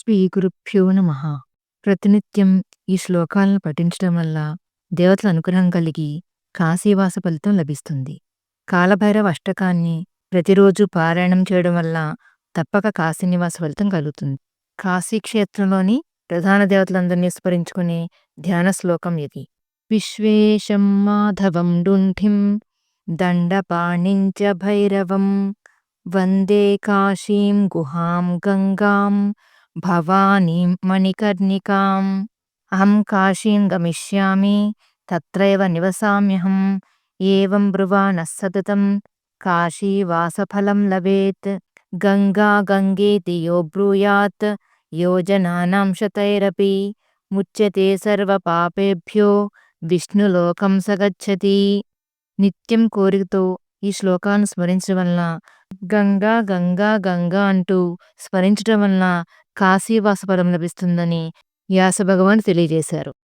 శ్రీ గురుభ్యో నమః. ప్రతినిత్యం ఈ శ్లోకాలను పఠించడం వల్ల దేవతల అనుగ్రహం కలిగి కాశీవాస ఫలితం లభిస్తుంది. కాలభైరవ అష్టకాన్ని ప్రతిరోజు పారాయణం చేయడం వల్ల తప్పక కాశీనివాస ఫలితం కలుగుతుంది. కాశీ క్షేత్రంలోని ప్రధాన దేవతలందరినీ స్మరించుకునే ధ్యాన శ్లోకం ఇది. విశ్వేశం మాధవం డుంఠిం దండపాణించ భైరవం వందే కాశీం గుహాం గంగాం భవానీం మణికర్ణికాం. అహం కాశీం గమిష్యామి తత్రైవ నివసామ్యహం. ఏవం బ్రువాణః సతతం కాశీవాసఫలం లభేత్. గంగా గంగేతి యో బ్రూయాత్ యోజనానాం శతైరపి ముచ్యతే సర్వపాపేభ్యో విష్ణులోకం సగచ్చతి. నిత్యం కోరికతో ఈ శ్లోకాన్ని స్మరించడం వలన గంగా గంగా గంగా అంటూ స్మరించడం వలన కాశీవాస ఫలం లభిస్తుందని వ్యాస భగవానుడు తెలియజేశారు.